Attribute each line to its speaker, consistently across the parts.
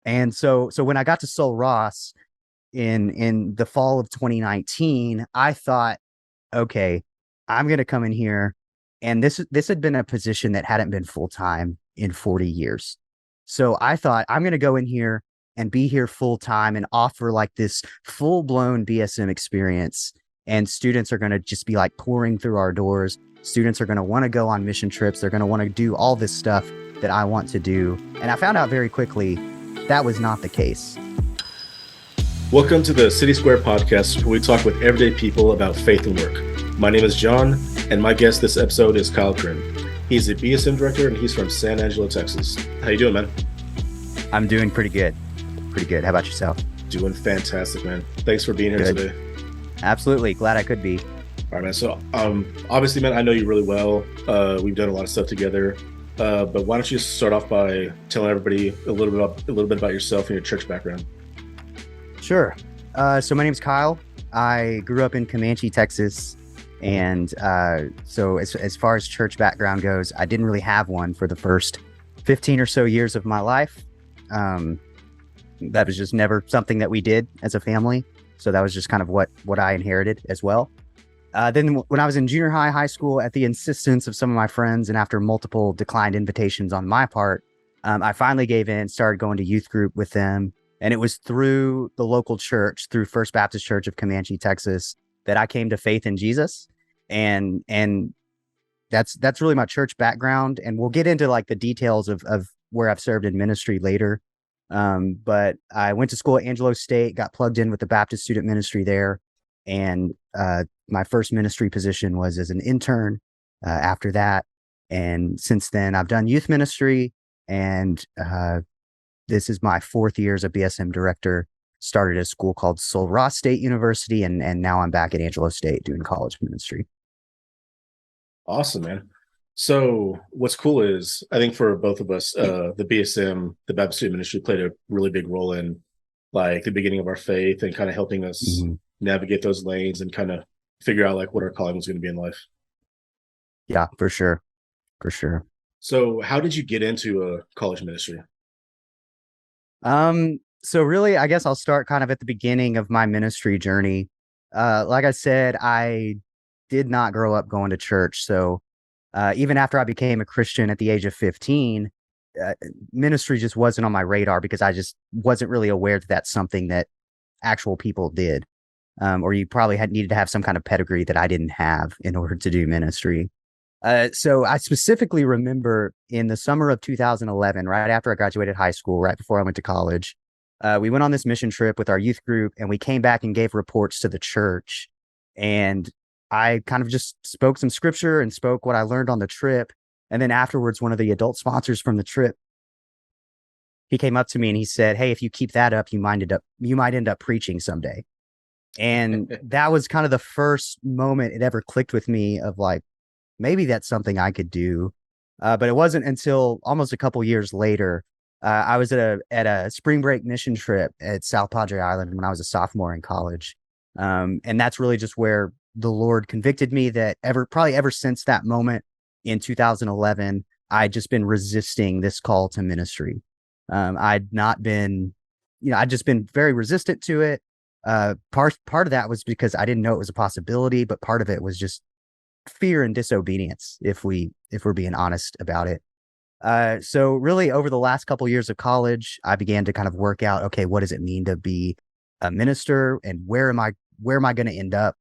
Speaker 1: And so when I got to Sul Ross in the fall of 2019, I thought, okay, I'm going to come in here. And this had been a position that hadn't been full time in 40 years. So I thought I'm going to go in here and be here full time and offer like this full blown BSM experience. And students are going to just be like pouring through our doors. Students are going to want to go on mission trips. They're going to want to do all this stuff that I want to do. And I found out very quickly that was not the case.
Speaker 2: Welcome to the City Square podcast, where we talk with everyday people about faith and work. My name is Jon, and my guest this episode is Kyle Crim. He's a BSM director, and he's from San Angelo, Texas. How you doing, man?
Speaker 1: I'm doing pretty good. Pretty good. How about yourself?
Speaker 2: Doing fantastic, man. Thanks for being here today.
Speaker 1: Absolutely. Glad I could be.
Speaker 2: All right, man. So, obviously, man, I know you really well. We've done a lot of stuff together. But why don't you start off by telling everybody a little bit about yourself and your church background?
Speaker 1: Sure. So my name's Kyle. I grew up in Comanche, Texas. And so as far as church background goes, I didn't really have one for the first 15 or so years of my life. That was just never something that we did as a family. So that was just kind of what I inherited as well. Then when I was in junior high school, at the insistence of some of my friends and after multiple declined invitations on my part, I finally gave in, started going to youth group with them. And it was through the local church, through First Baptist Church of Comanche, Texas, that I came to faith in Jesus. And that's really my church background. And we'll get into like the details of where I've served in ministry later. But I went to school at Angelo State, got plugged in with the Baptist student ministry there. And my first ministry position was as an intern after that. And since then, I've done youth ministry, and this is my fourth year as a BSM director. Started at a school called Sul Ross State University, and now I'm back at Angelo State doing college ministry.
Speaker 2: Awesome, man. So what's cool is, I think for both of us, the BSM, the Baptist student ministry, played a really big role in like the beginning of our faith and kind of helping us navigate those lanes and kind of figure out like what our calling was going to be in life.
Speaker 1: Yeah, for sure. For sure.
Speaker 2: So how did you get into a college ministry?
Speaker 1: So really, I guess I'll start kind of at the beginning of my ministry journey. Like I said, I did not grow up going to church. So even after I became a Christian at the age of 15, ministry just wasn't on my radar because I just wasn't really aware that that's something that actual people did. Or you probably needed to have some kind of pedigree that I didn't have in order to do ministry. So I specifically remember in the summer of 2011, right after I graduated high school, right before I went to college, we went on this mission trip with our youth group, and we came back and gave reports to the church. And I kind of just spoke some scripture and spoke what I learned on the trip. And then afterwards, one of the adult sponsors from the trip, he came up to me and he said, "Hey, if you keep that up, you might end up preaching someday." And that was kind of the first moment it ever clicked with me of like, maybe that's something I could do. But it wasn't until almost a couple years later. I was at a spring break mission trip at South Padre Island when I was a sophomore in college. And that's really just where the Lord convicted me that probably ever since that moment in 2011, I'd just been resisting this call to ministry. I'd just been very resistant to it. Part of that was because I didn't know it was a possibility, but part of it was just fear and disobedience, if we're being honest about it. So really over the last couple of years of college, I began to kind of work out, okay, what does it mean to be a minister, and where am I going to end up?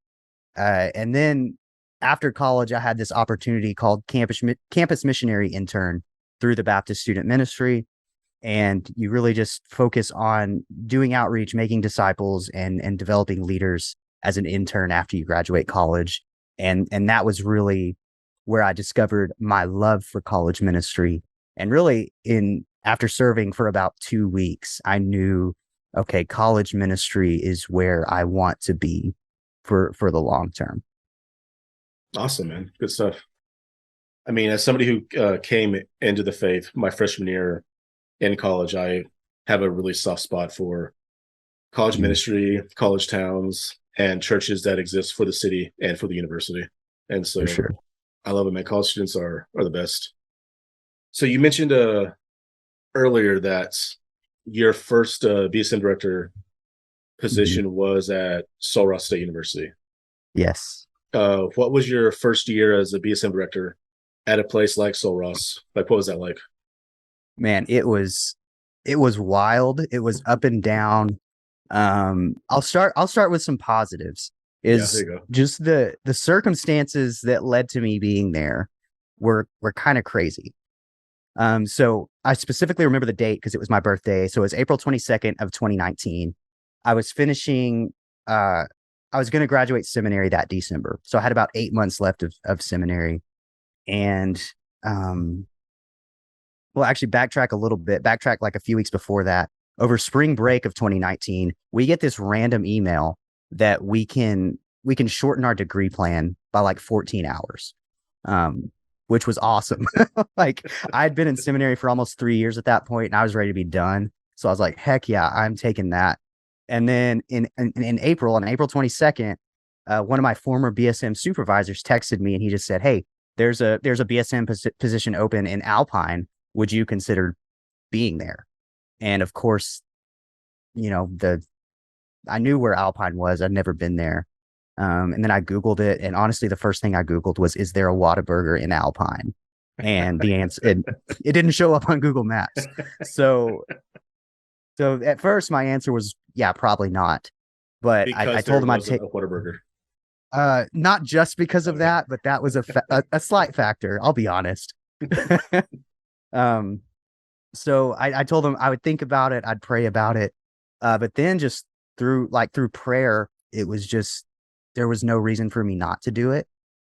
Speaker 1: And then after college, I had this opportunity called campus missionary intern through the Baptist student ministry. And you really just focus on doing outreach, making disciples, and developing leaders as an intern after you graduate college. And that was really where I discovered my love for college ministry. And really after serving for about 2 weeks, I knew, okay, college ministry is where I want to be for the long term.
Speaker 2: Awesome, man. Good stuff. I mean, as somebody who came into the faith my freshman year in college, I have a really soft spot for college ministry, college towns, and churches that exist for the city and for the university. And so
Speaker 1: For sure.
Speaker 2: I love it, man. College students are the best. So you mentioned earlier that your first BSM director
Speaker 1: Mhm.
Speaker 2: position was at Sul Ross State University.
Speaker 1: Yes.
Speaker 2: What was your first year as a BSM director at a place like Sul Ross? Like, what was that like?
Speaker 1: Man, it was wild. It was up and down. I'll start with some positives.
Speaker 2: Yeah, there
Speaker 1: Is
Speaker 2: you go.
Speaker 1: just the circumstances that led to me being there were kind of crazy. So I specifically remember the date because it was my birthday. So it was April 22nd of 2019. I was finishing uh I was going to graduate seminary that December. So I had about 8 months left of seminary. And um well, actually backtrack a little bit, backtrack like a few weeks before that. Over spring break of 2019, we get this random email that we can shorten our degree plan by like 14 hours. Um, which was awesome. Like I'd been in seminary for almost 3 years at that point, and I was ready to be done. So I was like, heck yeah, I'm taking that. And then in April, on April 22nd, one of my former BSM supervisors texted me and he just said, hey, there's a BSM position open in Alpine. Would you consider being there? And of course, the I knew where Alpine was. I'd never been there. And then I Googled it. And honestly, the first thing I Googled was, is there a Whataburger in Alpine? And the answer, it didn't show up on Google Maps. So, so at first my answer was, yeah, probably not. But I
Speaker 2: Because there
Speaker 1: told him I'd
Speaker 2: wasn't
Speaker 1: take,
Speaker 2: a Whataburger.
Speaker 1: not just because of
Speaker 2: Okay.
Speaker 1: that, but that was a slight factor. I'll be honest. um, so I told him I would think about it. I'd pray about it. But then just through prayer, it was just, there was no reason for me not to do it.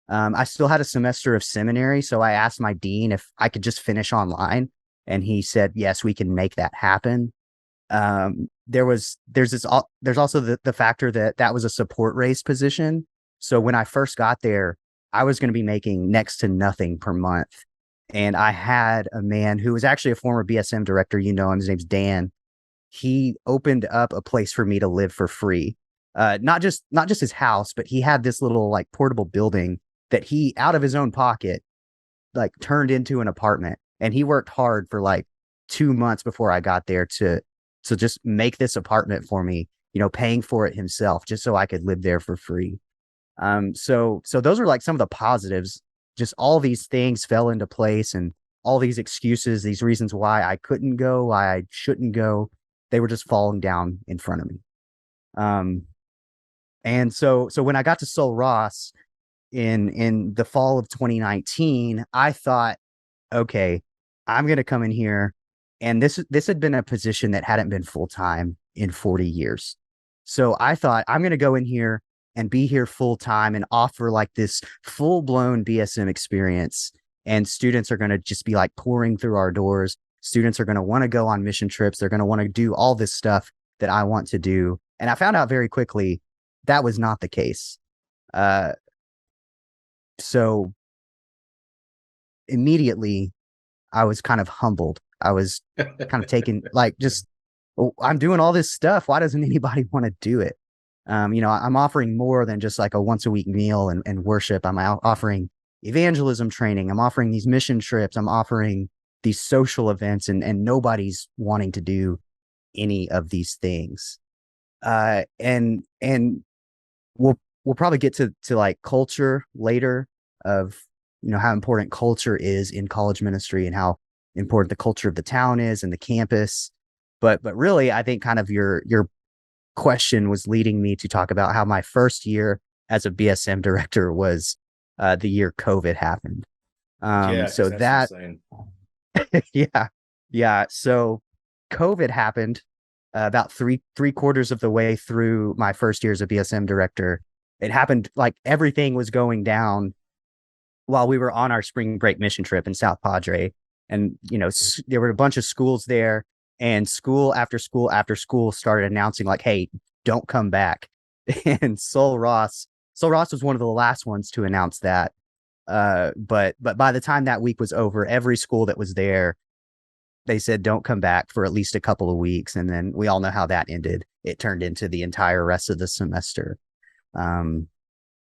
Speaker 1: I still had a semester of seminary, so I asked my dean if I could just finish online, and he said, yes, we can make that happen. There's also the factor that that was a support raised position. So when I first got there, I was going to be making next to nothing per month. And I had a man who was actually a former BSM director, him, his name's Dan. He opened up a place for me to live for free. Not just his house, but he had this little like portable building that he out of his own pocket like turned into an apartment. And he worked hard for like 2 months before I got there to just make this apartment for me, paying for it himself just so I could live there for free. So those are like some of the positives. Just all these things fell into place, and all these excuses, these reasons why I couldn't go, why I shouldn't go, they were just falling down in front of me. Um, and so when I got to Sul Ross in the fall of 2019, I thought, okay, I'm gonna come in here, and this had been a position that hadn't been full time in 40 years. So I thought I'm gonna go in here and be here full time and offer like this full blown BSM experience. And students are gonna just be like pouring through our doors. Students are gonna want to go on mission trips. They're gonna want to do all this stuff that I want to do. And I found out very quickly that was not the case. Uh, so immediately I was kind of humbled. I was kind of taken like just, oh, I'm doing all this stuff. Why doesn't anybody want to do it? I'm offering more than just like a once a week meal and worship. I'm offering evangelism training. I'm offering these mission trips. I'm offering these social events, and nobody's wanting to do any of these things. And we'll probably get to like culture later of how important culture is in college ministry and how important the culture of the town is and the campus. But really, I think kind of your question was leading me to talk about how my first year as a BSM director was the year COVID happened.
Speaker 2: Yeah, because
Speaker 1: So
Speaker 2: that's
Speaker 1: that
Speaker 2: insane.
Speaker 1: yeah, yeah. So COVID happened about three quarters of the way through my first year as a BSM director. It happened like everything was going down while we were on our spring break mission trip in South Padre. And, there were a bunch of schools there, and school after school after school started announcing, like, hey, don't come back. And Sul Ross was one of the last ones to announce that. But by the time that week was over, every school that was there, they said, don't come back for at least a couple of weeks. And then we all know how that ended. It turned into the entire rest of the semester. Um,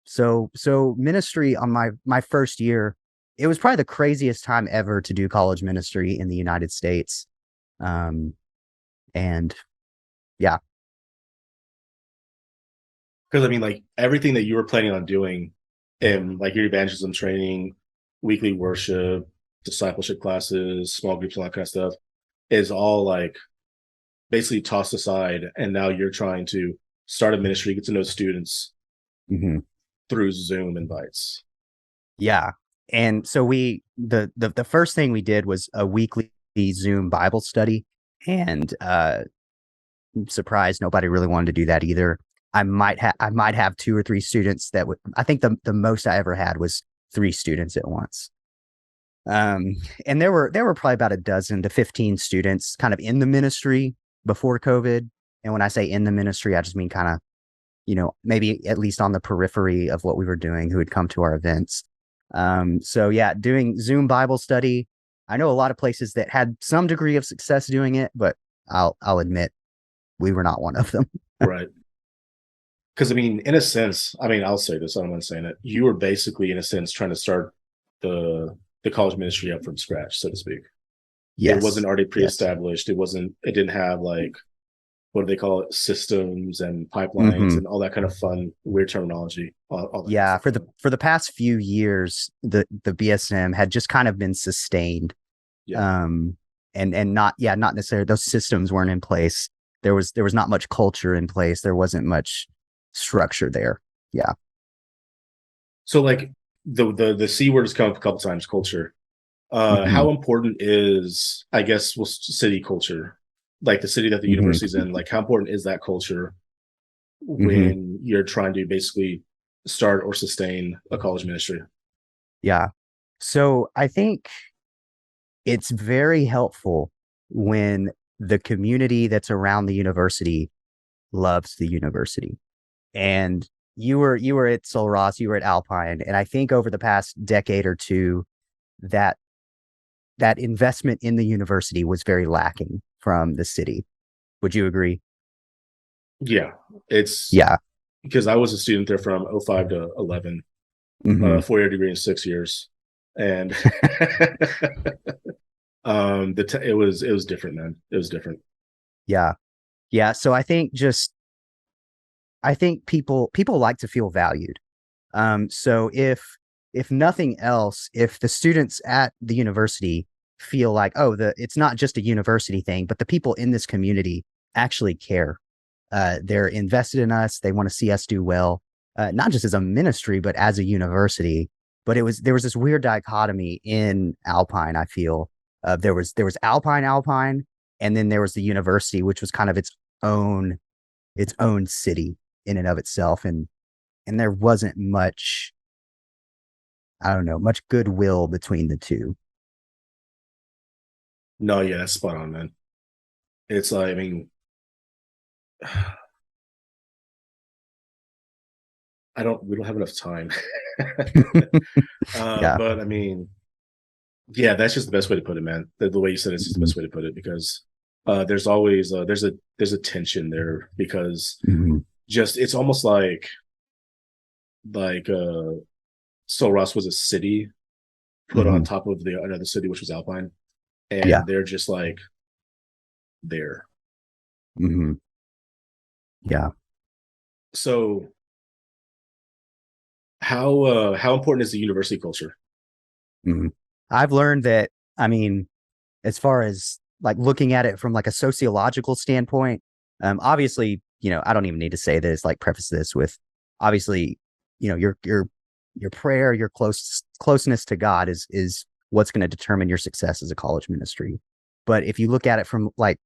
Speaker 1: so ministry on my first year, it was probably the craziest time ever to do college ministry in the United States. Um, And yeah.
Speaker 2: Because I mean, like everything that you were planning on doing in like your evangelism training, weekly worship, discipleship classes, small groups, all that kind of stuff is all like basically tossed aside. And now you're trying to start a ministry, get to know students
Speaker 1: Mhm.
Speaker 2: through Zoom invites.
Speaker 1: Yeah. And so the first thing we did was a weekly Zoom Bible study. And I'm surprised nobody really wanted to do that either. I might have two or three students that would. I think the most I ever had was three students at once. Um, and there were probably about a dozen to 15 students kind of in the ministry before COVID. And when I say in the ministry, I just mean kind of, maybe at least on the periphery of what we were doing, who had come to our events. So yeah, doing Zoom Bible study. I know a lot of places that had some degree of success doing it, but I'll admit we were not one of them.
Speaker 2: Right. Because I mean, in a sense, I mean, I'll say this, I don't mind saying it. You were basically, in a sense, trying to start the college ministry up from scratch, so to speak. It wasn't
Speaker 1: Yes.
Speaker 2: already
Speaker 1: Yes.
Speaker 2: pre-established. It didn't have like what do they call it, systems and pipelines
Speaker 1: Hmm.
Speaker 2: and all that kind of fun, weird terminology, all that kind of
Speaker 1: Yeah.
Speaker 2: stuff.
Speaker 1: For the past few years, the BSM had just kind of been sustained.
Speaker 2: Yeah.
Speaker 1: Um, and not necessarily those systems weren't in place. There was not much culture in place. There wasn't much structure there. Yeah.
Speaker 2: So like the C word has come up a couple times, culture.
Speaker 1: Hmm.
Speaker 2: How important is, I guess, well, city culture, like the city that the
Speaker 1: Hmm.
Speaker 2: university's in? Like, how important is that culture
Speaker 1: Hmm.
Speaker 2: when you're trying to basically start or sustain a college ministry?
Speaker 1: Yeah. So I think it's very helpful when the community that's around the university loves the university. And you were at Sul Ross, you were at Alpine, and I think over the past decade or two, that that investment in the university was very lacking from the city. Would you agree?
Speaker 2: Yeah, it's
Speaker 1: Yeah.
Speaker 2: because I was a student there from '05 to 11,
Speaker 1: Hmm.
Speaker 2: 4-year degree in 6 years, and it was different, man. It was different.
Speaker 1: Yeah. Yeah. So I think people like to feel valued. So if nothing else, if the students at the university feel like, oh, it's not just a university thing, but the people in this community actually care. They're invested in us. They want to see us do well, not just as a ministry, but as a university. But there was this weird dichotomy in Alpine. I feel there was Alpine, and then there was the university, which was kind of own its own city in and of itself, and there wasn't much, I don't know, much goodwill between the two.
Speaker 2: No, yeah, that's spot on, man. It's like, I mean, we don't have enough time.
Speaker 1: Yeah.
Speaker 2: But I mean, yeah, that's just the best way to put it, man. The way you said it's just the
Speaker 1: Mhm.
Speaker 2: best way to put it because there's always there's a tension there because
Speaker 1: Mhm.
Speaker 2: just it's almost like Sul Ross was a city put on
Speaker 1: Mhm.
Speaker 2: top of the another city which was Alpine,
Speaker 1: Yeah.
Speaker 2: and they're just like there.
Speaker 1: Mhm. Yeah.
Speaker 2: So how important is the university culture?
Speaker 1: Mhm. I've learned that, I mean, as far as like looking at it from like a sociological standpoint, obviously, I don't even need to say this, like preface this with obviously, your prayer, your closeness to God is what's going to determine your success as a college ministry. But if you look at it from like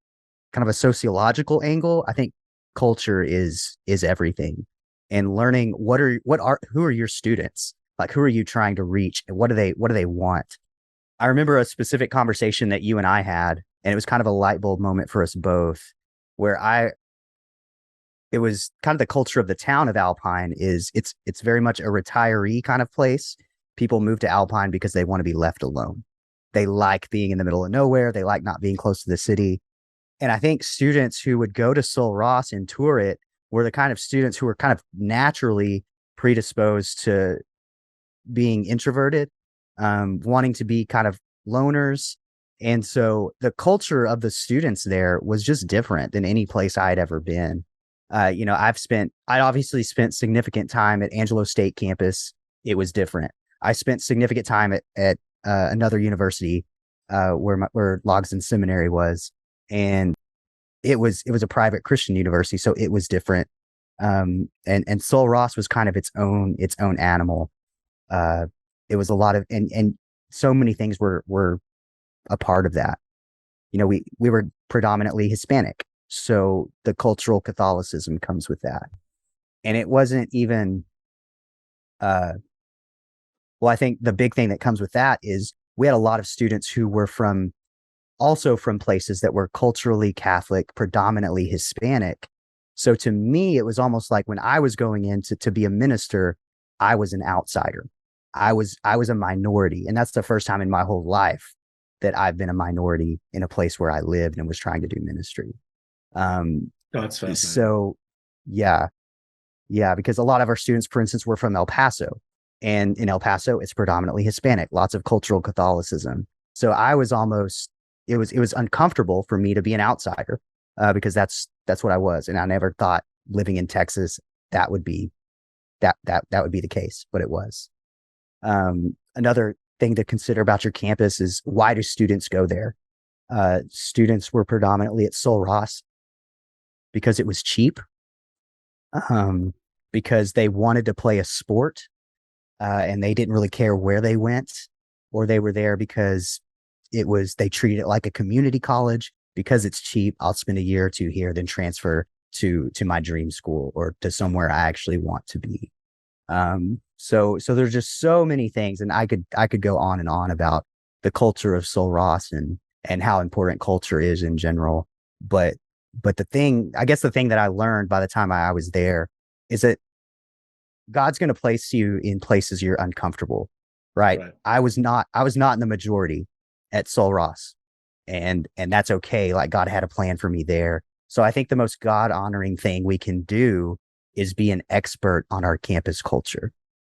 Speaker 1: kind of a sociological angle, I think culture is everything. And learning who are your students? Like who are you trying to reach and what do they want? I remember a specific conversation that you and I had, and it was kind of a light bulb moment for us both, where it was kind of the culture of the town of Alpine is it's very much a retiree kind of place. People move to Alpine because they want to be left alone. They like being in the middle of nowhere. They like not being close to the city. And I think students who would go to Sul Ross and tour it were the kind of students who were kind of naturally predisposed to being introverted, wanting to be kind of loners. And so the culture of the students there was just different than any place I had ever been. I obviously spent significant time at Angelo State campus. It was different. I spent significant time at another university where Logsdon Seminary was, and it was a private Christian university, so it was different. And Sul Ross was kind of its own animal. It was a lot of and so many things were a part of that. We were predominantly Hispanic, so the cultural Catholicism comes with that. And it wasn't even uh well, I think the big thing that comes with that is we had a lot of students who were from places that were culturally Catholic, predominantly Hispanic. So to me, it was almost like when I was going in to be a minister, I was an outsider. I was a minority. And that's the first time in my whole life that I've been a minority in a place where I lived and was trying to do ministry.
Speaker 2: Oh, that's fascinating.
Speaker 1: So yeah, yeah, because a lot of our students, for instance, were from El Paso. And in El Paso, it's predominantly Hispanic, lots of cultural Catholicism. So I was almost it was uncomfortable for me to be an outsider because that's what I was. And I never thought living in Texas that would be that would be the case, but it was. Another thing to consider about your campus is, why do students go there? Students were predominantly at Sul Ross because it was cheap, because they wanted to play a sport, and they didn't really care where they went, or they were there because they treated it like a community college. Because it's cheap, I'll spend a year or two here, then transfer to my dream school or to somewhere I actually want to be. So there's just so many things, and I could go on and on about the culture of Sul Ross and how important culture is in general. But the thing that I learned by the time I was there is that God's going to place you in places you're uncomfortable, right?
Speaker 2: Right.
Speaker 1: I was not in the majority at Sul Ross, and that's okay. Like, God had a plan for me there. So I think the most God honoring thing we can do is be an expert on our campus culture,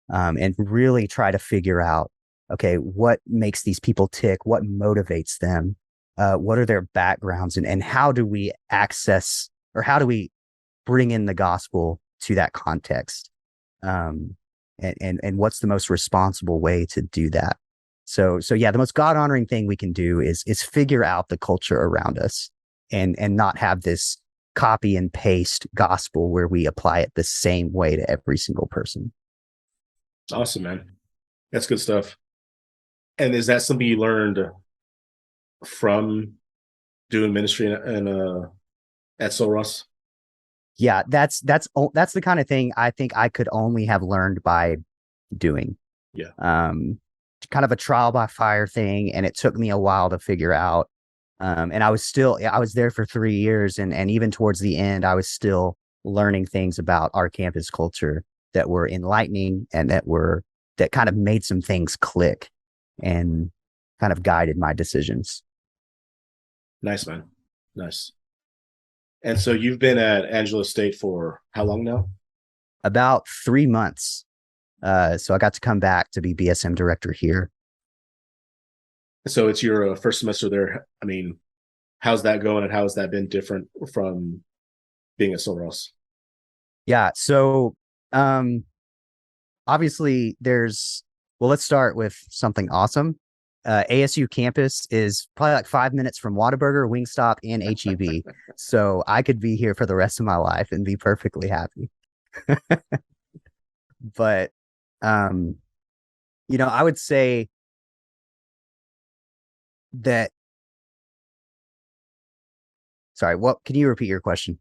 Speaker 1: and really try to figure out, okay, what makes these people tick? What motivates them? What are their backgrounds, and how do we access, or how do we bring in the gospel to that context? And what's the most responsible way to do that? So yeah, the most God honoring thing we can do is figure out the culture around us, and not have this copy and paste gospel where we apply it the same way to every single person.
Speaker 2: Awesome, man. That's good stuff. And is that something you learned from doing ministry at Sul Ross?
Speaker 1: Yeah, that's the kind of thing I think I could only have learned by doing.
Speaker 2: Yeah.
Speaker 1: Kind of a trial by fire thing, and it took me a while to figure out. And I was there for 3 years, and even towards the end, I was still learning things about our campus culture that were enlightening, and that kind of made some things click and kind of guided my decisions.
Speaker 2: Nice, man. Nice. And so you've been at Angelo State for how long now?
Speaker 1: About 3 months. So I got to come back to be BSM director here.
Speaker 2: So it's your first semester there. I mean, how's that going, and how has that been different from being at Sul Ross?
Speaker 1: Yeah. So, obviously let's start with something awesome. ASU campus is probably like 5 minutes from Whataburger, Wingstop, and HEB. So I could be here for the rest of my life and be perfectly happy. But, I would say that, sorry, what, can you repeat your question?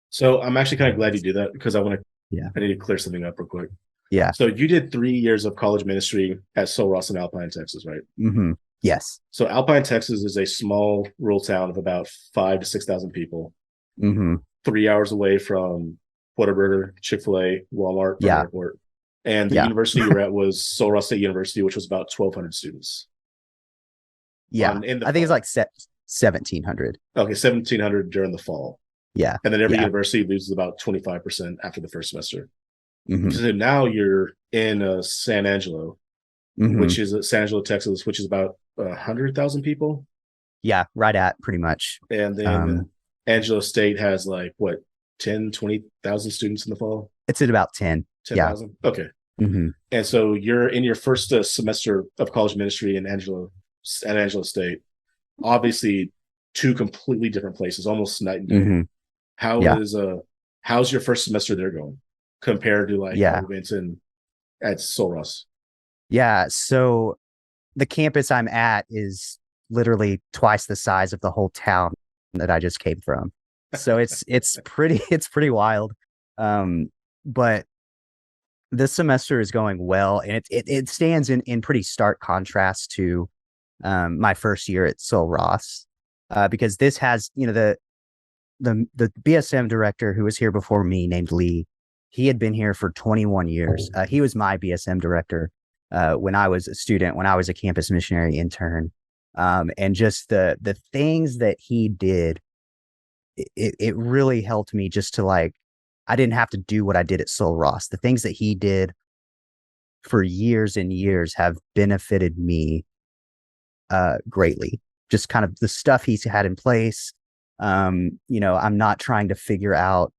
Speaker 2: So I'm actually kind of glad you did that, because
Speaker 1: Yeah.
Speaker 2: I need to clear something up real quick.
Speaker 1: Yeah.
Speaker 2: So you did 3 years of college ministry at Sul Ross in Alpine, Texas, right?
Speaker 1: Mm-hmm. Yes.
Speaker 2: So Alpine, Texas is a small rural town of about 5,000 to 6,000 people,
Speaker 1: Mm-hmm.
Speaker 2: 3 hours away from Whataburger, Chick-fil-A, Walmart, and the
Speaker 1: Yeah.
Speaker 2: airport. And the
Speaker 1: Yeah.
Speaker 2: university you were at was Sul Ross State University, which was about 1,200 students.
Speaker 1: Yeah.
Speaker 2: In the
Speaker 1: I think it's
Speaker 2: fall.
Speaker 1: like 1,700.
Speaker 2: Okay, 1,700 during the fall.
Speaker 1: Yeah.
Speaker 2: And then every
Speaker 1: Yeah.
Speaker 2: university loses about 25% after the first semester.
Speaker 1: Mm-hmm.
Speaker 2: So now you're in San Angelo,
Speaker 1: Mm-hmm.
Speaker 2: San Angelo, Texas, which is about 100,000 people.
Speaker 1: Yeah, right at pretty much.
Speaker 2: And then
Speaker 1: Um,
Speaker 2: Angelo State has like what, 10, 20,000 students in the fall?
Speaker 1: it's at about 10. Yeah.
Speaker 2: 10,000? Okay.
Speaker 1: Hmm.
Speaker 2: And so you're in your first semester of college ministry in Angelo State. Obviously, two completely different places, almost night and day.
Speaker 1: Hmm.
Speaker 2: How
Speaker 1: Yeah.
Speaker 2: is how's your first semester there going compared to like how
Speaker 1: Yeah.
Speaker 2: it went in at Sul Ross?
Speaker 1: Yeah. So the campus I'm at is literally twice the size of the whole town that I just came from. So it's pretty it's pretty wild. Um, but this semester is going well, and it stands in pretty stark contrast to my first year at Sul Ross, because this has, the BSM director who was here before me, named Lee. He had been here for 21 years. He was my BSM director when I was a student, when I was a campus missionary intern. And just the things that he did, it really helped me just to like, I didn't have to do what I did at Sul Ross. The things that he did for years and years have benefited me greatly. Just kind of the stuff he's had in place. I'm not trying to figure out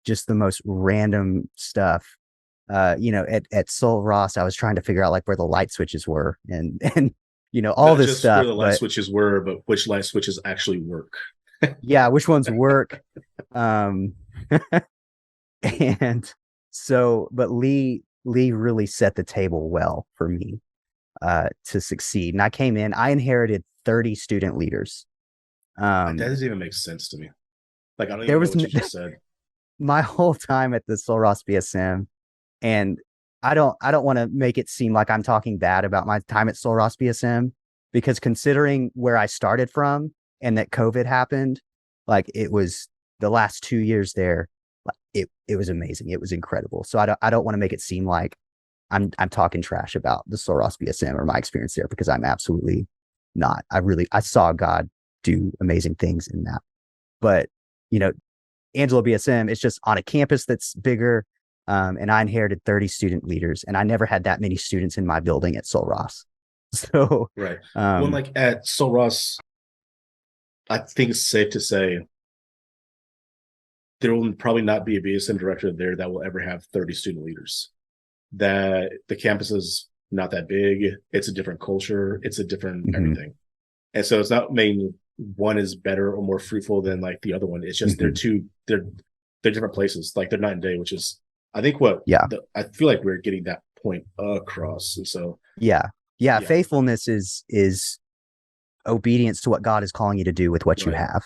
Speaker 1: just the most random stuff. At Sul Ross, I was trying to figure out like where the light switches were and all
Speaker 2: Not
Speaker 1: this
Speaker 2: just where
Speaker 1: stuff.
Speaker 2: the light
Speaker 1: But
Speaker 2: switches were, but which light switches actually work.
Speaker 1: yeah, which ones work? Um, and but Lee really set the table well for me to succeed. And I came in, I inherited 30 student leaders.
Speaker 2: That
Speaker 1: Um,
Speaker 2: doesn't even make sense to me. Like I don't
Speaker 1: there
Speaker 2: even know
Speaker 1: was
Speaker 2: what you just said.
Speaker 1: my whole time at the Sul Ross BSM, and I don't want to make it seem like I'm talking bad about my time at Sul Ross BSM, because considering where I started from and that COVID happened, like it was the last 2 years there, like, it was amazing. It was incredible. So I don't want to make it seem like I'm talking trash about the Sul Ross BSM or my experience there, because I'm absolutely not. I saw God do amazing things in that. But you know, Angelo BSM is just on a campus that's bigger. And I inherited 30 student leaders, and I never had that many students in my building at Sul Ross. So,
Speaker 2: Right. When
Speaker 1: um,
Speaker 2: like at Sul Ross, I think it's safe to say there will probably not be a BSM director there that will ever have 30 student leaders. That the campus is not that big. It's a different culture. It's a different
Speaker 1: mhm,
Speaker 2: everything. And so it's not mean one is better or more fruitful than like the other one. It's just
Speaker 1: mhm,
Speaker 2: they're different places. Like they're night and day, which is I think what
Speaker 1: yeah,
Speaker 2: I feel like we're getting that point across. And so
Speaker 1: yeah, yeah.
Speaker 2: yeah,
Speaker 1: Faithfulness is obedience to what God is calling you to do with what you
Speaker 2: right.
Speaker 1: have.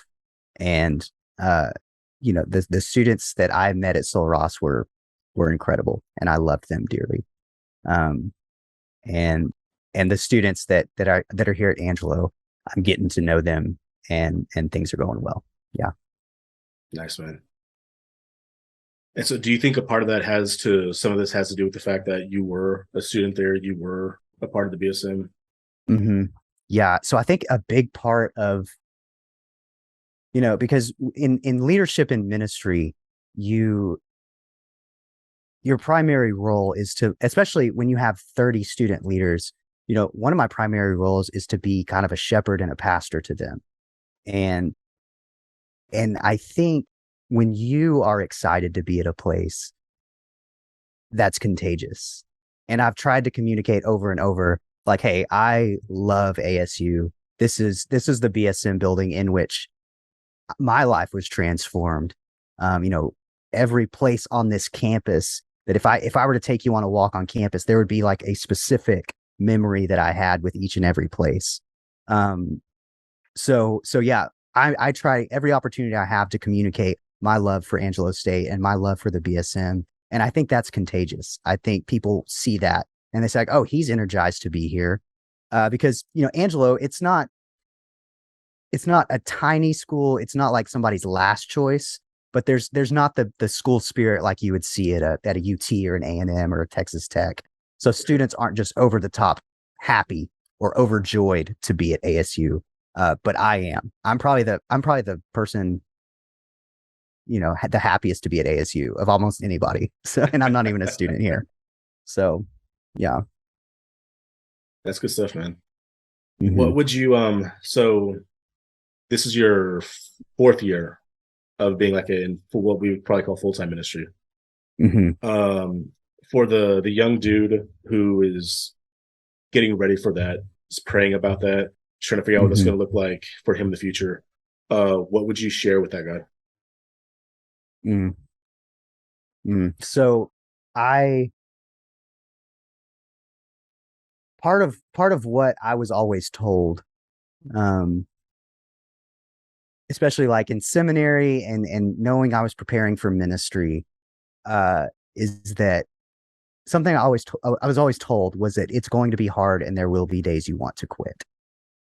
Speaker 1: And uh, the students that I met at Sul Ross were incredible, and I loved them dearly. Um, and the students that are here at Angelo, I'm getting to know them, and things are going well. Yeah.
Speaker 2: Nice, man. And so do you think a part of that has to some of this has to do with the fact that you were a student there, you were a part of the BSM?
Speaker 1: Hmm. Yeah. So I think a big part of, because in leadership and ministry, you your primary role is to, especially when you have 30 student leaders, one of my primary roles is to be kind of a shepherd and a pastor to them. And I think when you are excited to be at a place, that's contagious. And I've tried to communicate over and over, like, hey, I love ASU. This is the BSM building in which my life was transformed. Um, you know, every place on this campus, that if I were to take you on a walk on campus, there would be like a specific memory that I had with each and every place. Um, so yeah, I try every opportunity I have to communicate my love for Angelo State and my love for the BSM. And I think that's contagious. I think people see that and they say, like, oh, he's energized to be here. Because, Angelo, it's not a tiny school. It's not like somebody's last choice, but there's not the school spirit like you would see at a UT or an A&M or a Texas Tech. So students aren't just over the top happy or overjoyed to be at ASU. But I am. I'm probably the person, the happiest to be at ASU of almost anybody. So, and I'm not even a student here. So, yeah.
Speaker 2: That's good stuff, man. What
Speaker 1: Hmm.
Speaker 2: would you so this is your fourth year of being like in for what we would probably call full-time ministry.
Speaker 1: Hmm.
Speaker 2: Um for the young dude who is getting ready for that, is praying about that, trying to figure out what it's
Speaker 1: Hmm.
Speaker 2: going to look like for him in the future. What would you share with that guy?
Speaker 1: Mm. Mm. So I part of what I was always told, um, especially like in seminary and knowing I was preparing for ministry, uh, is that something I was always told was that it's going to be hard and there will be days you want to quit.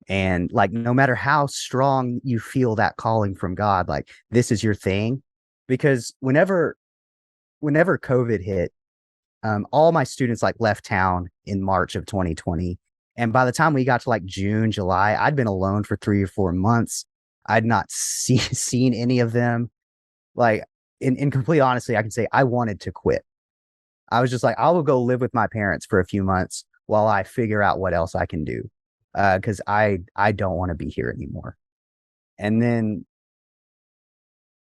Speaker 1: And like no matter how strong you feel that calling from God, like this is your thing. Because whenever COVID hit, all my students like left town in March of 2020. And by the time we got to like June, July, I'd been alone for 3 or 4 months. I'd not seen any of them. Like in complete honesty, I can say I wanted to quit. I was just like, I will go live with my parents for a few months while I figure out what else I can do. Because I don't want to be here anymore. And then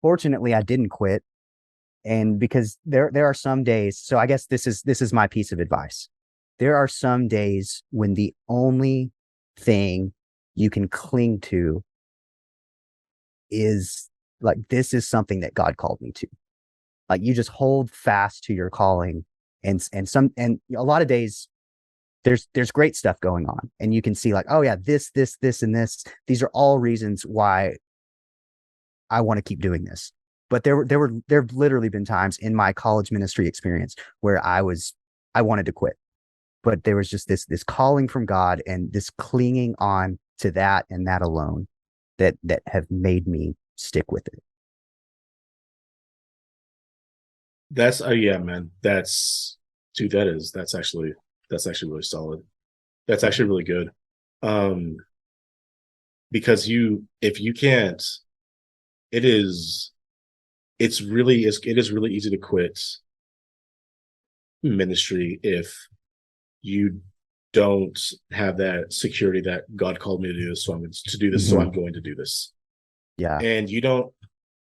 Speaker 1: fortunately I didn't quit. And because there are some days, so I guess this is my piece of advice. There are some days when the only thing you can cling to is like this is something that God called me to. Like you just hold fast to your calling, and a lot of days there's great stuff going on, and you can see like, oh yeah, this and this, these are all reasons why I want to keep doing this. But there have literally been times in my college ministry experience where I wanted to quit, but there was just this calling from God and this clinging on to that and that alone that have made me stick with it.
Speaker 2: That's yeah, man. That's dude. That's actually really solid. That's
Speaker 1: Yeah.
Speaker 2: actually really good. Um, because you if you can't, it is it is really easy to quit ministry if you don't have that security that God called me to do this, so I'm to do this, so
Speaker 1: Mm-hmm.
Speaker 2: I'm going to do this.
Speaker 1: Yeah.
Speaker 2: And you don't,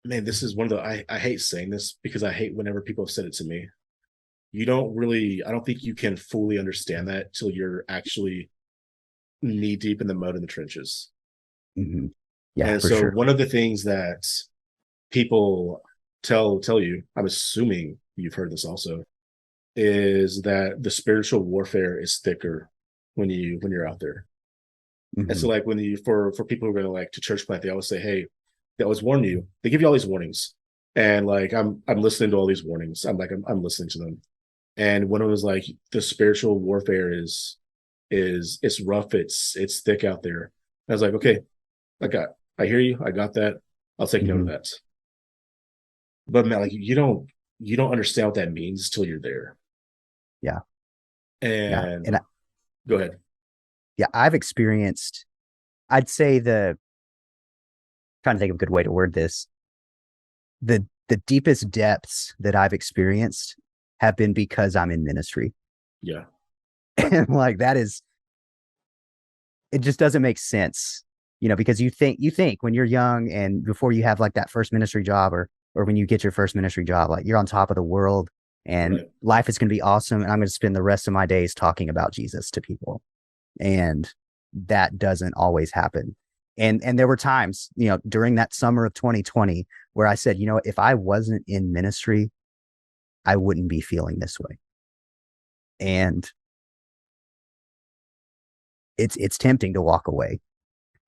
Speaker 2: man, this is one of the I hate saying this because I hate whenever people have said it to me. You don't really, I don't think you can fully understand that till you're actually knee deep in the mud in the trenches.
Speaker 1: Mm-hmm. Yeah,
Speaker 2: And
Speaker 1: for
Speaker 2: so
Speaker 1: sure.
Speaker 2: one of the things that people tell you, I'm assuming you've heard this also, is that the spiritual warfare is thicker when you're out there. And
Speaker 1: Mm-hmm.
Speaker 2: so like when you for people who are gonna like to church plant, they always say, hey, they always warn you. They give you all these warnings. And like I'm listening to all these warnings. I'm listening to them. And one of them was like the spiritual warfare is it's rough, it's thick out there. And I was like, okay, I hear you, I got that. I'll take note of
Speaker 1: Mm-hmm.
Speaker 2: that. But man, like you don't understand what that means till you're there.
Speaker 1: Yeah. Yeah.
Speaker 2: And
Speaker 1: And
Speaker 2: go ahead.
Speaker 1: yeah, I've experienced, I'd say trying to think of a good way to word this, the deepest depths that I've experienced have been because I'm in ministry.
Speaker 2: Yeah.
Speaker 1: And like that is, it just doesn't make sense, because you think when you're young and before you have like that first ministry job or when you get your first ministry job, like you're on top of the world and
Speaker 2: Right.
Speaker 1: life is going to be awesome and I'm going to spend the rest of my days talking about Jesus to people. And that doesn't always happen. And there were times, during that summer of 2020 where I said, if I wasn't in ministry, I wouldn't be feeling this way. And it's tempting to walk away.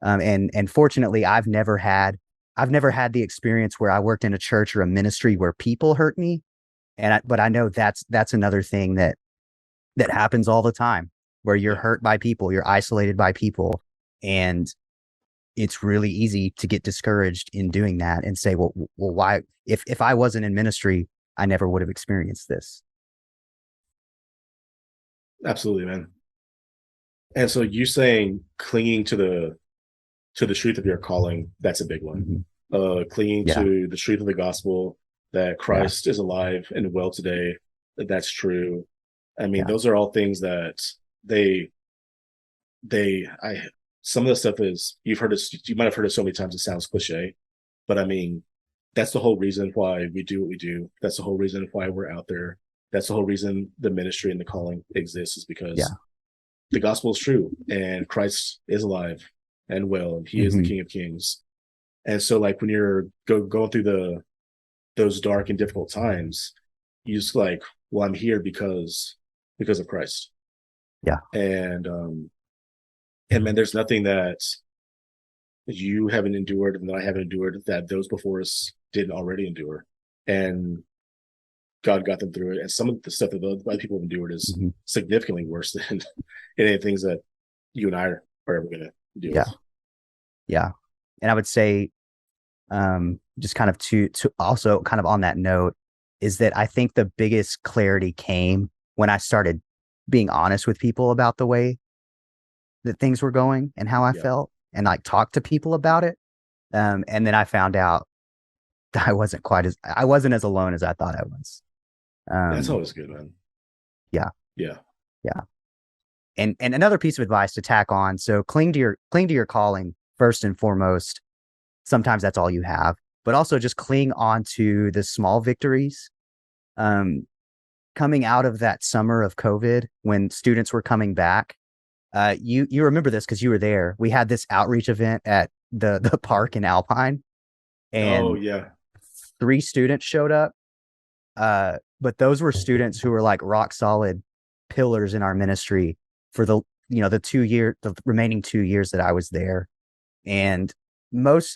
Speaker 1: And fortunately, I've never had the experience where I worked in a church or a ministry where people hurt me. But I know that's another thing that happens all the time, where you're
Speaker 2: Yeah.
Speaker 1: hurt by people, you're isolated by people, and it's really easy to get discouraged in doing that and say, well, why? If I wasn't in ministry, I never would have experienced this.
Speaker 2: Absolutely, man. And so you saying clinging to the truth of your calling, that's a big one.
Speaker 1: Mm-hmm.
Speaker 2: Clinging
Speaker 1: Yeah,
Speaker 2: to the truth of the gospel that
Speaker 1: yeah,
Speaker 2: Christ is alive and well today, that's true. I mean,
Speaker 1: yeah.
Speaker 2: those are all things that they I some of the stuff is, you might have heard it so many times it sounds cliche, but I mean, that's the whole reason why we do what we do. That's the whole reason why we're out there. That's the whole reason the ministry and the calling exists, is
Speaker 1: Yeah.
Speaker 2: because the gospel is true and Christ is alive and well, and he is the
Speaker 1: Hmm.
Speaker 2: King of Kings. And so like when you're going through those dark and difficult times, you just like, well, I'm here because of Christ.
Speaker 1: Yeah.
Speaker 2: And man, there's nothing that you haven't endured and that I haven't endured that those before us didn't already endure. And God got them through it. And some of the stuff that other people have endured is
Speaker 1: Hmm.
Speaker 2: significantly worse than any things that you and I are ever going to deal
Speaker 1: Yeah.
Speaker 2: with.
Speaker 1: Yeah. And I would say, just kind of to also kind of on that note, is that I think the biggest clarity came when I started being honest with people about the way that things were going and how I
Speaker 2: Yeah.
Speaker 1: felt, and like talk to people about it. And then I found out that I wasn't as alone as I thought I was.
Speaker 2: That's
Speaker 1: Um,
Speaker 2: always good, man.
Speaker 1: yeah,
Speaker 2: Yeah.
Speaker 1: yeah. And another piece of advice to tack on. So cling to your calling first and foremost. Sometimes that's all you have, but also just cling on to the small victories. Um, Coming out of that summer of COVID when students were coming back, you remember this because you were there. We had this outreach event at the park in Alpine,
Speaker 2: Oh,
Speaker 1: and
Speaker 2: yeah.
Speaker 1: 3 students showed up. But those were students who were like rock solid pillars in our ministry for the remaining 2 years that I was there. And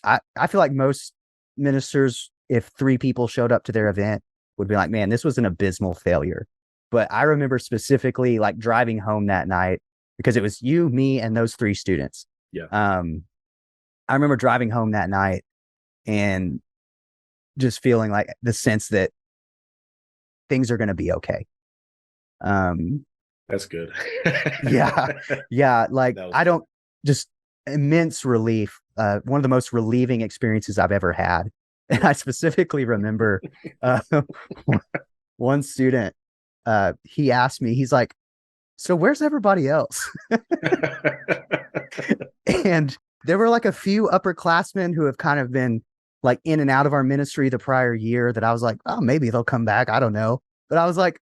Speaker 1: I feel like most ministers, if 3 people showed up to their event, would be like, man, this was an abysmal failure. But I remember specifically like driving home that night because it was you, me, and those 3 students.
Speaker 2: Yeah.
Speaker 1: Um, I remember driving home that night and just feeling like the sense that things are going to be okay. Um,
Speaker 2: That's good.
Speaker 1: yeah, yeah. Like
Speaker 2: That was
Speaker 1: I
Speaker 2: good.
Speaker 1: don't just immense relief. One of the most relieving experiences I've ever had. And I specifically remember uh, one student. He asked me, he's like, "So where's everybody else?" And there were like a few upperclassmen who have kind of been like in and out of our ministry the prior year that I was like, oh, maybe they'll come back. I don't know. But I was like,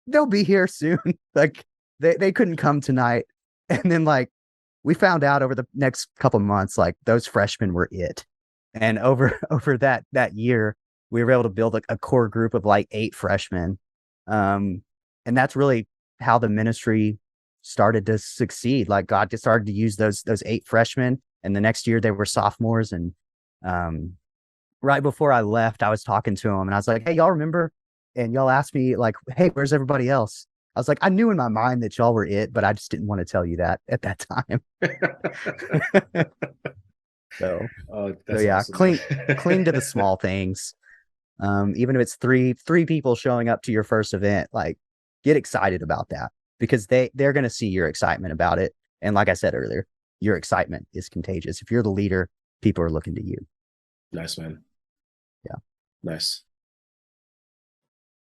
Speaker 1: they'll be here soon. Like they couldn't come tonight. And then like we found out over the next couple of months, like those freshmen were it. And over that year, we were able to build a core group of like 8 freshmen. Um, and that's really how the ministry started to succeed. Like God just started to use those 8 freshmen, and the next year they were sophomores. And um, right before I left, I was talking to them, and I was like, "Hey, y'all remember?" And y'all asked me like, "Hey, where's everybody else?" I was like, "I knew in my mind that y'all were it, but I just didn't want to tell you that at that time." So, so
Speaker 2: That's
Speaker 1: yeah,
Speaker 2: awesome,
Speaker 1: cling to the
Speaker 2: man.
Speaker 1: small things. Even if it's three people showing up to your first event, like get excited about that because they're going to see your excitement about it. And like I said earlier, your excitement is contagious. If you're the leader, people are looking to you.
Speaker 2: Nice, man.
Speaker 1: Yeah.
Speaker 2: Nice.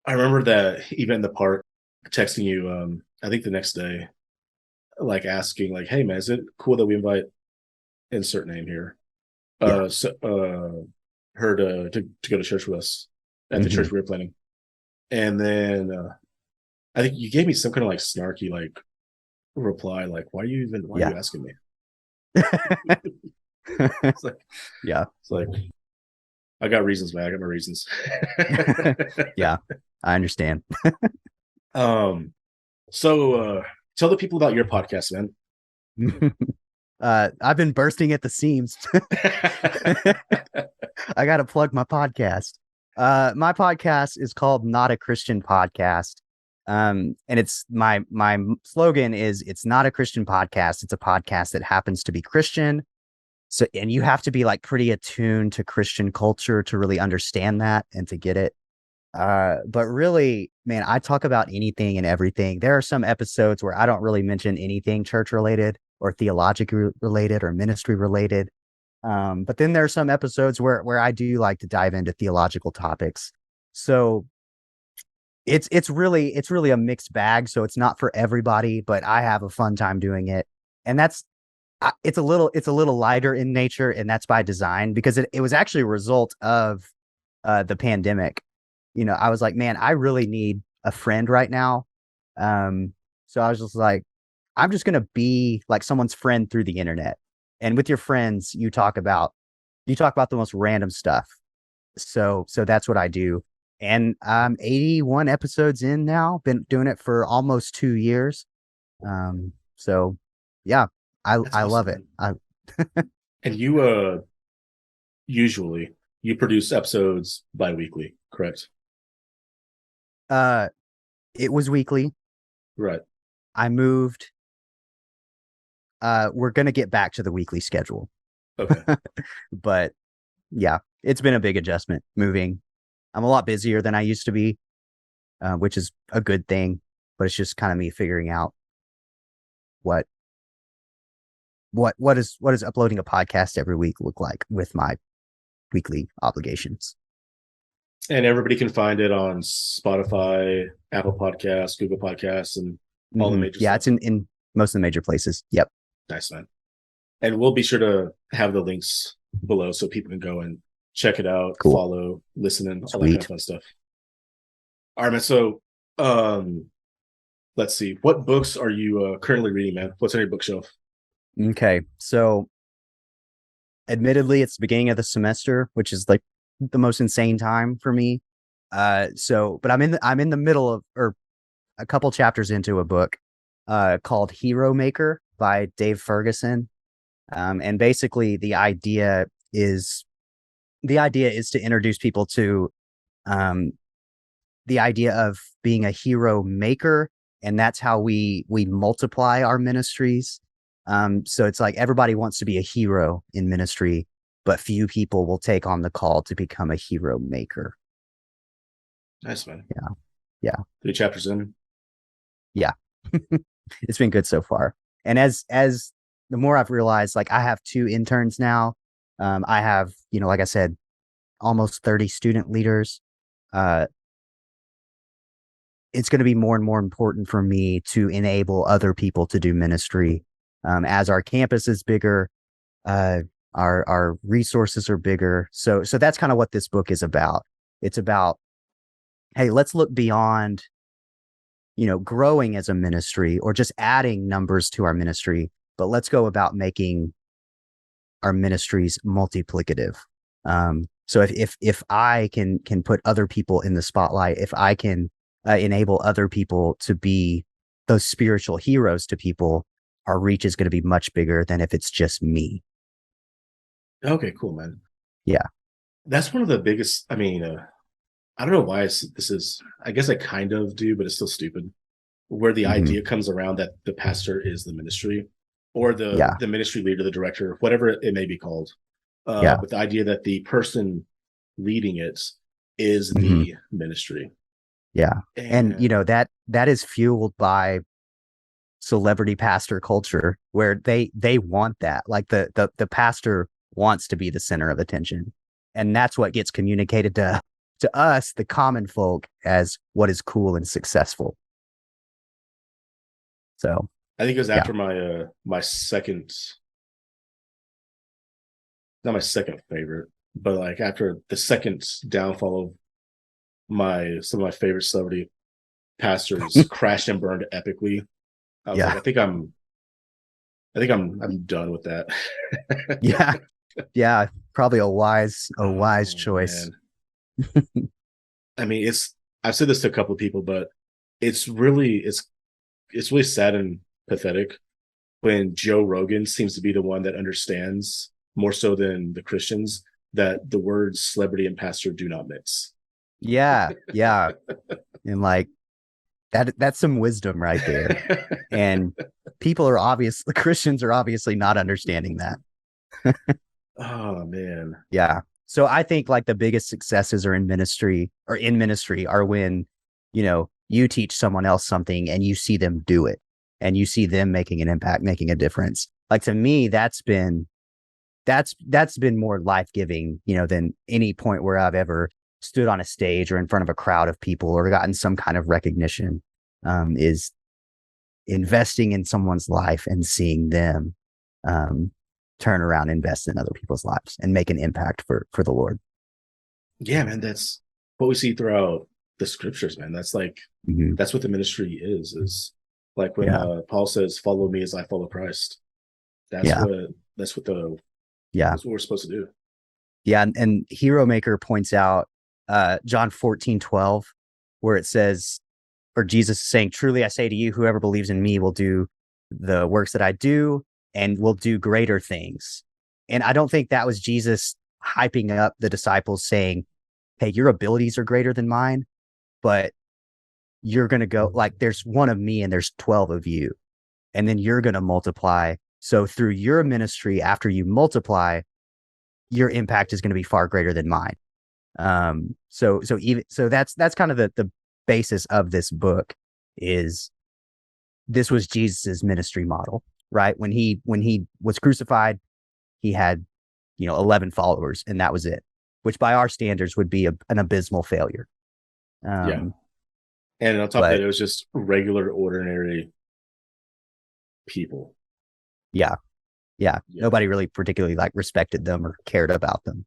Speaker 2: I remember that even in the park, texting you, I think the next day, like asking, like, "Hey, man, is it cool that we invite insert name here?
Speaker 1: Yeah.
Speaker 2: So, her to go to church with us at the
Speaker 1: Hmm.
Speaker 2: church we were planning." And then I think you gave me some kind of like snarky like reply, like, why are
Speaker 1: Yeah.
Speaker 2: you asking me? It's like
Speaker 1: Yeah.
Speaker 2: it's like I got reasons, man. I got my reasons.
Speaker 1: Yeah. I understand.
Speaker 2: um, so tell the people about your podcast, man.
Speaker 1: I've been bursting at the seams. I got to plug my podcast. My podcast is called Not a Christian Podcast. And it's my slogan is it's not a Christian podcast. It's a podcast that happens to be Christian. So, and you have to be like pretty attuned to Christian culture to really understand that and to get it. But really, man, I talk about anything and everything. There are some episodes where I don't really mention anything church related or theologically related or ministry related. But then there are some episodes where I do like to dive into theological topics. So it's really a mixed bag. So it's not for everybody, but I have a fun time doing it. And it's a little lighter in nature, and that's by design because it was actually a result of the pandemic. I was like, man, I really need a friend right now. So I was just like, I'm just gonna be like someone's friend through the internet. And with your friends, you talk about the most random stuff. So that's what I do. And I'm 81 episodes in now. Been doing it for almost 2 years. So yeah, I
Speaker 2: That's
Speaker 1: I love
Speaker 2: awesome,
Speaker 1: it.
Speaker 2: man. And you usually you produce episodes bi-weekly, correct?
Speaker 1: Uh it was weekly.
Speaker 2: Right.
Speaker 1: I moved. We're gonna get back to the weekly schedule.
Speaker 2: Okay.
Speaker 1: But yeah, it's been a big adjustment moving. I'm a lot busier than I used to be, which is a good thing, but it's just kind of me figuring out what what is uploading a podcast every week look like with my weekly obligations.
Speaker 2: And everybody can find it on Spotify, Apple Podcasts, Google Podcasts, and all the major
Speaker 1: Yeah,
Speaker 2: stuff.
Speaker 1: it's in most of the major places. Yep.
Speaker 2: Nice, man. And we'll be sure to have the links below so people can go and check it out,
Speaker 1: Cool.
Speaker 2: follow, listen, and all that kind of
Speaker 1: Sweet.
Speaker 2: fun stuff. All right, man. So, um, let's see. What books are you currently reading, man? What's on your bookshelf?
Speaker 1: Okay. So admittedly, it's the beginning of the semester, which is like the most insane time for me. But I'm in the middle of, or a couple chapters into a book called Hero Maker by Dave Ferguson. And basically the idea is to introduce people to um, the idea of being a hero maker, and that's how we multiply our ministries. So it's like everybody wants to be a hero in ministry, but few people will take on the call to become a hero maker.
Speaker 2: Nice, man.
Speaker 1: Yeah. Yeah.
Speaker 2: 3 chapters in.
Speaker 1: Yeah. It's been good so far. And as the more I've realized, like I have 2 interns now. I have, like I said, almost 30 student leaders. Uh, it's going to be more and more important for me to enable other people to do ministry. As our campus is bigger, uh, our resources are bigger. So that's kind of what this book is about. It's about, hey, let's look beyond, growing as a ministry or just adding numbers to our ministry, but let's go about making our ministries multiplicative. So if I can put other people in the spotlight, if I can enable other people to be those spiritual heroes to people, our reach is going to be much bigger than if it's just me.
Speaker 2: Okay, cool, man.
Speaker 1: Yeah.
Speaker 2: That's one of the biggest. I mean, I don't know why this is. I guess I kind of do, but it's still stupid. Where the
Speaker 1: Mm-hmm.
Speaker 2: idea comes around that the pastor is the ministry, or the
Speaker 1: Yeah.
Speaker 2: the ministry leader, the director, whatever it may be called.
Speaker 1: Yeah.
Speaker 2: But the idea that the person leading it is
Speaker 1: Mm-hmm.
Speaker 2: the ministry,
Speaker 1: Yeah. And
Speaker 2: and
Speaker 1: that is fueled by celebrity pastor culture where they want that. Like the pastor wants to be the center of attention. And that's what gets communicated to us, the common folk, as what is cool and successful. So
Speaker 2: I think it was
Speaker 1: yeah.
Speaker 2: after my second, not my second favorite, but like after the second downfall of my some of my favorite celebrity pastors crashed and burned epically. I was like,
Speaker 1: Yeah.
Speaker 2: I think I'm done with that.
Speaker 1: Yeah. Yeah. Probably a wise
Speaker 2: Oh
Speaker 1: choice.
Speaker 2: man. I mean, I've said this to a couple of people, but it's really sad and pathetic when Joe Rogan seems to be the one that understands more so than the Christians that the words celebrity and pastor do not mix.
Speaker 1: Yeah. Yeah. And like that's some wisdom right there. And the Christians are obviously not understanding that.
Speaker 2: Oh man.
Speaker 1: Yeah. So I think like the biggest successes are in ministry are when, you teach someone else something and you see them do it and you see them making an impact, making a difference. Like to me, that's been more life-giving, than any point where I've ever stood on a stage or in front of a crowd of people or gotten some kind of recognition, is investing in someone's life and seeing them turn around, invest in other people's lives, and make an impact for the Lord.
Speaker 2: Yeah, man, that's what we see throughout the scriptures, man. That's like that's what the ministry is like when
Speaker 1: Yeah.
Speaker 2: Paul says, "Follow me as I follow Christ." That's
Speaker 1: Yeah.
Speaker 2: what that's what the
Speaker 1: Yeah.
Speaker 2: that's what we're supposed to do.
Speaker 1: Yeah. And Hero Maker points out John 14:12, where it says, or Jesus is saying, "Truly I say to you, whoever believes in me will do the works that I do and will do greater things." And I don't think that was Jesus hyping up the disciples saying, "Hey, your abilities are greater than mine, but you're going to go, like, there's one of me and there's 12 of you, and then you're going to multiply. So through your ministry, after you multiply, your impact is going to be far greater than mine." So that's kind of the basis of this book. Is this was Jesus's ministry model, right? When he was crucified, he had 11 followers, and that was it, which by our standards would be an abysmal failure.
Speaker 2: Yeah. And on top of
Speaker 1: But
Speaker 2: that, it was just regular, ordinary people.
Speaker 1: yeah, nobody really particularly like respected them or cared about them.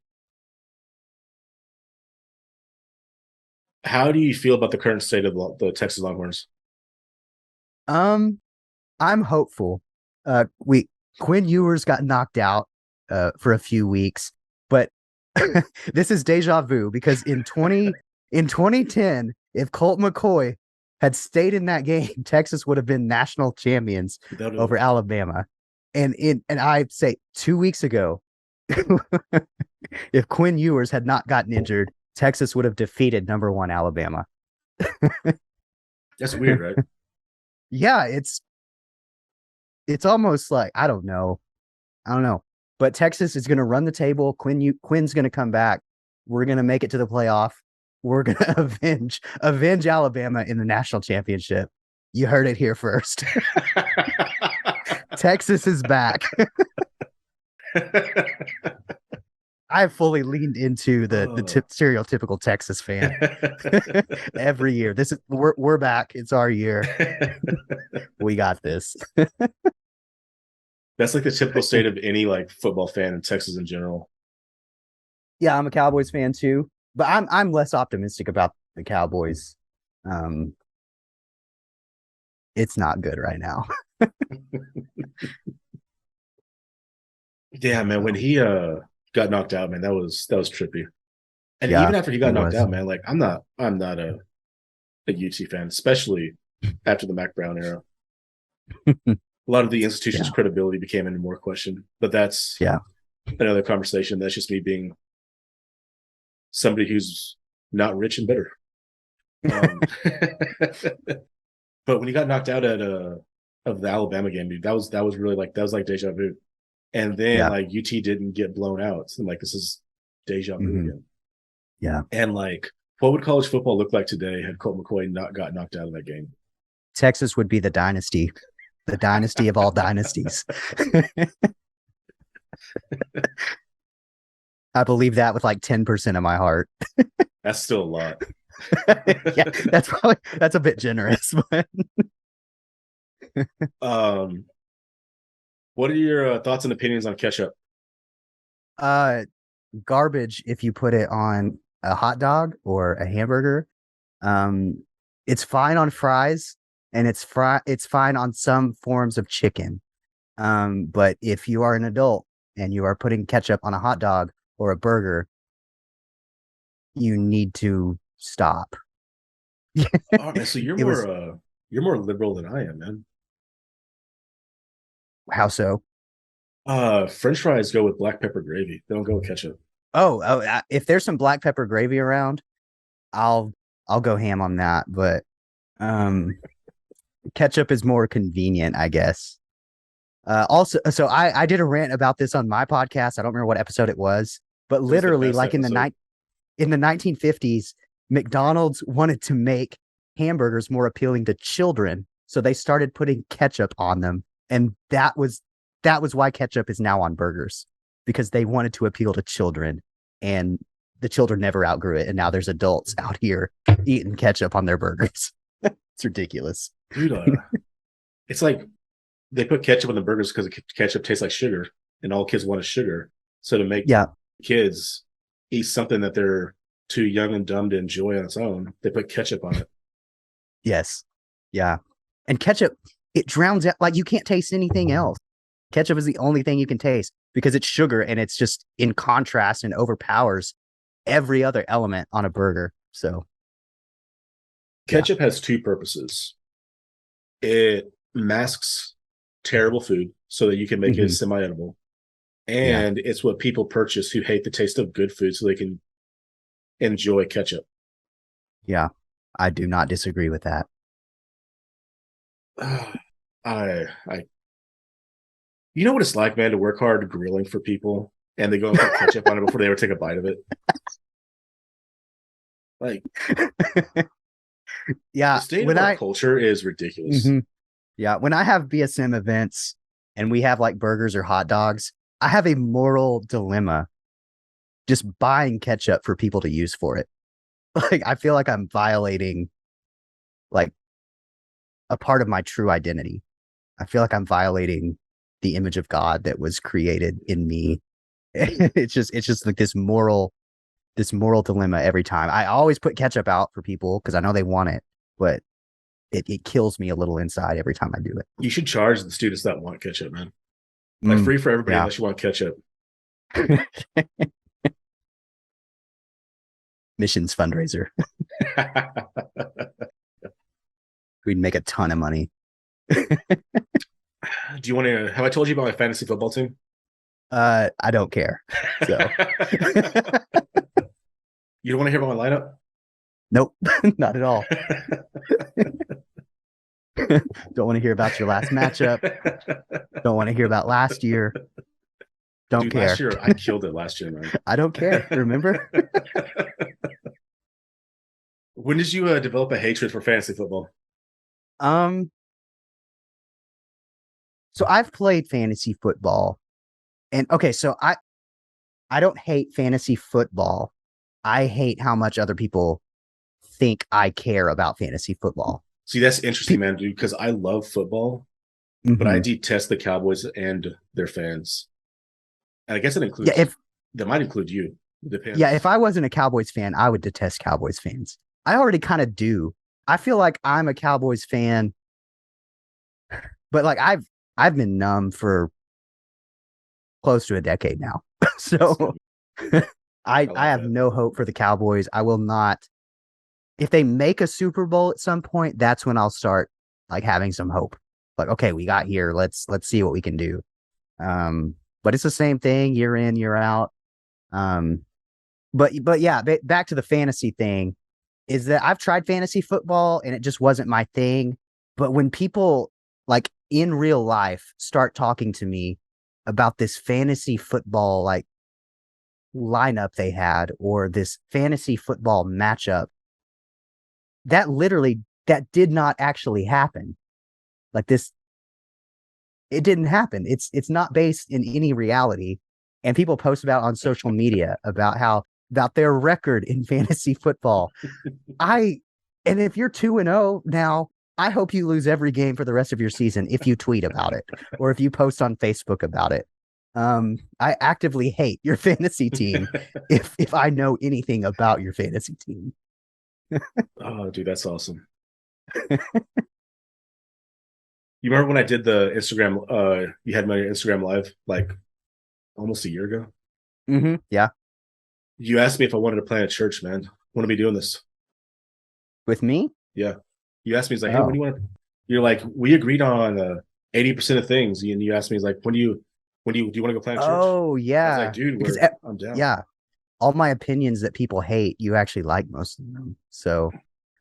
Speaker 2: How do you feel about the current state of the Texas Longhorns?
Speaker 1: I'm hopeful. We Quinn Ewers got knocked out for a few weeks, but this is deja vu, because in 2010, if Colt McCoy had stayed in that game, Texas would have been national champions over Alabama. And I say 2 weeks ago, if Quinn Ewers had not gotten injured, Texas would have defeated number 1 Alabama.
Speaker 2: That's weird, right?
Speaker 1: Yeah, it's almost like, I don't know. But Texas is going to run the table. Quinn's going to come back. We're going to make it to the playoff. We're going to avenge Alabama in the national championship. You heard it here first. Texas is back. I've fully leaned into the stereotypical Texas fan. Every year. We're back. It's our year. We got this.
Speaker 2: That's like the typical state of any like football fan in Texas in general.
Speaker 1: Yeah, I'm a Cowboys fan too, but I'm less optimistic about the Cowboys. It's not good right now.
Speaker 2: Yeah, man. When he got knocked out, man, that was trippy. And
Speaker 1: Yeah,
Speaker 2: even after he got knocked out, man, like I'm not a UT fan, especially after the Mac Brown era. A lot of the institution's credibility became into more question, but that's another conversation. That's just me being somebody who's not rich and bitter. But when he got knocked out at of the Alabama game, dude, that was really like deja vu. And then like UT didn't get blown out, and like this is deja vu again.
Speaker 1: Yeah.
Speaker 2: And like, what would college football look like today had Colt McCoy not got knocked out of that game?
Speaker 1: Texas would be the dynasty of all dynasties. I believe that with like 10% of my heart.
Speaker 2: That's still a lot.
Speaker 1: Yeah, that's a bit generous. But
Speaker 2: what are your thoughts and opinions on ketchup?
Speaker 1: Garbage if you put it on a hot dog or a hamburger. It's fine on fries, and it's fine on some forms of chicken. But if you are an adult and you are putting ketchup on a hot dog or a burger, you need to stop.
Speaker 2: Oh, man, so you're more liberal than I am, man.
Speaker 1: How so?
Speaker 2: French fries go with black pepper gravy. They don't go with ketchup.
Speaker 1: Oh, if there's some black pepper gravy around, I'll go ham on that. But ketchup is more convenient, I guess. Also, so I did a rant about this on my podcast. I don't remember what episode it was, but literally, like in the 1950s, McDonald's wanted to make hamburgers more appealing to children, so they started putting ketchup on them, and that was why ketchup is now on burgers, because they wanted to appeal to children, and the children never outgrew it, and now there's adults out here eating ketchup on their burgers. It's ridiculous,
Speaker 2: dude. It's like they put ketchup on the burgers because ketchup tastes like sugar, and all kids want is sugar. So to make
Speaker 1: Yeah.
Speaker 2: kids eat something that they're too young and dumb to enjoy on its own, they put ketchup on it.
Speaker 1: Yes. Yeah. And ketchup, it drowns out, like you can't taste anything else. Ketchup is the only thing you can taste because it's sugar and it's just in contrast and overpowers every other element on a burger. So, yeah.
Speaker 2: Ketchup has two purposes. It masks terrible food so that you can make it
Speaker 1: Hmm.
Speaker 2: semi-edible.
Speaker 1: Yeah.
Speaker 2: And it's what people purchase who hate the taste of good food so they can enjoy ketchup.
Speaker 1: Yeah. I do not disagree with that.
Speaker 2: I you know what it's like, man, to work hard grilling for people and they go and put ketchup on it before they ever take a bite of it. Like, the
Speaker 1: Yeah.
Speaker 2: state of our culture is ridiculous.
Speaker 1: Mhm. Yeah, when I have BSM events and we have like burgers or hot dogs, I have a moral dilemma just buying ketchup for people to use for it. Like I feel like I'm violating like a part of my true identity. I feel like I'm violating the image of God that was created in me. It's just like this moral dilemma every time. I always put ketchup out for people because I know they want it, but it kills me a little inside every time I do it.
Speaker 2: You should charge the students that want ketchup, man. Like free for everybody
Speaker 1: Yeah.
Speaker 2: unless you want ketchup.
Speaker 1: Missions fundraiser. We'd make a ton of money.
Speaker 2: Do you want to? Have I told you about my fantasy football team?
Speaker 1: I don't care. So
Speaker 2: You don't want to hear about my lineup?
Speaker 1: nope, not at all. Don't want to hear about your last matchup. Don't want to hear about last year. Don't
Speaker 2: Dude,
Speaker 1: care.
Speaker 2: last year I killed it last year, man.
Speaker 1: I don't care. Remember?
Speaker 2: When did you develop a hatred for fantasy football?
Speaker 1: Um, so I've played fantasy football. And okay, so I don't hate fantasy football. I hate how much other people think I care about fantasy football.
Speaker 2: See, that's interesting, man, dude, because I love football, but I
Speaker 1: Mm-hmm.
Speaker 2: detest the Cowboys and their fans. And I guess it
Speaker 1: Yeah,
Speaker 2: includes, that might include you. It depends.
Speaker 1: if I wasn't a Cowboys fan, I would detest Cowboys fans. I already kind of do. I feel like I'm a Cowboys fan, but like I've been numb for close to a decade now. So I
Speaker 2: like
Speaker 1: have
Speaker 2: that.
Speaker 1: no hope for the Cowboys. I will not. If they make a Super Bowl at some point, that's when I'll start like having some hope. Like, okay, we got here. Let's see what we can do. But it's the same thing year in, year out. Um, but yeah, back to the fantasy thing is that I've tried fantasy football and it just wasn't my thing. But when people like in real life start talking to me about this fantasy football like lineup they had or this fantasy football matchup, that did not actually happen. Like this, it didn't happen. It's not based in any reality. And people post about on social media about their record in fantasy football. And if you're 2-0 now, I hope you lose every game for the rest of your season if you tweet about it or if you post on Facebook about it. I actively hate your fantasy team if I know anything about your fantasy team.
Speaker 2: Oh, dude, that's awesome. You remember when I did the Instagram, you had my Instagram live like almost a year ago?
Speaker 1: Mm-hmm. Yeah.
Speaker 2: You asked me if I wanted to plant a church, man. Want to be doing this?
Speaker 1: With me?
Speaker 2: Yeah. You asked me, it's like, hey, when
Speaker 1: Oh.
Speaker 2: do you want to? You're like, we agreed on 80% of things. And you asked me, it's like, do you want to go plant a church?
Speaker 1: Oh,
Speaker 2: I was like,
Speaker 1: yeah.
Speaker 2: dude,
Speaker 1: Because
Speaker 2: I'm down.
Speaker 1: yeah, all my opinions that people hate, you actually like most of them. So,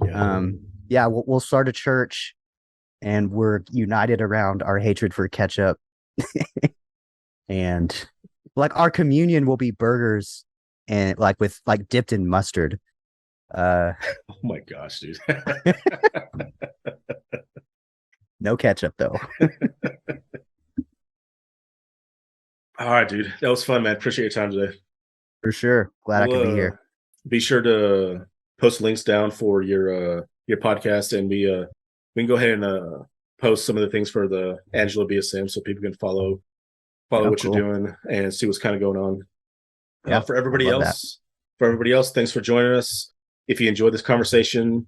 Speaker 2: Yeah.
Speaker 1: yeah, we'll start a church and we're united around our hatred for ketchup. And like our communion will be burgers and like with like dipped in mustard. Uh,
Speaker 2: Oh my gosh, dude.
Speaker 1: no ketchup though.
Speaker 2: All right, dude. That was fun, man. Appreciate your time today.
Speaker 1: For sure. Glad I could be
Speaker 2: We'll
Speaker 1: here.
Speaker 2: be sure to post links down for your podcast, and we can go ahead and post some of the things for the Angelo BSM so people can follow what you're doing and see what's kind of going on.
Speaker 1: Yeah,
Speaker 2: for everybody else, thanks for joining us. If you enjoyed this conversation,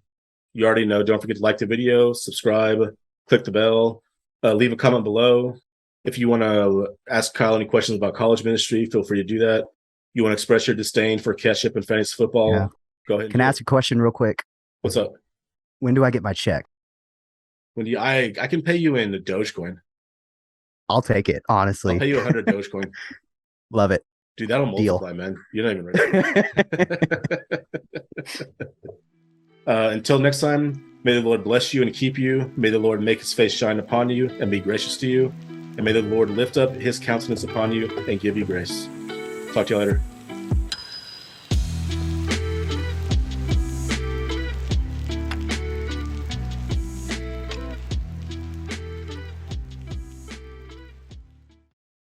Speaker 2: you already know, don't forget to like the video, subscribe, click the bell, leave a comment below. If you want to ask Kyle any questions about college ministry, feel free to do that. You want to express your disdain for ketchup and fantasy football, go ahead.
Speaker 1: Can I ask a question real quick?
Speaker 2: What's up?
Speaker 1: When do I get my check?
Speaker 2: I can pay you in Dogecoin.
Speaker 1: I'll take it, honestly.
Speaker 2: I'll pay you 100 Dogecoin.
Speaker 1: Love it.
Speaker 2: Dude, that'll multiply, man. You're not even ready. Until next time, may the Lord bless you and keep you. May the Lord make his face shine upon you and be gracious to you. And may the Lord lift up his countenance upon you and give you grace. Talk to you later.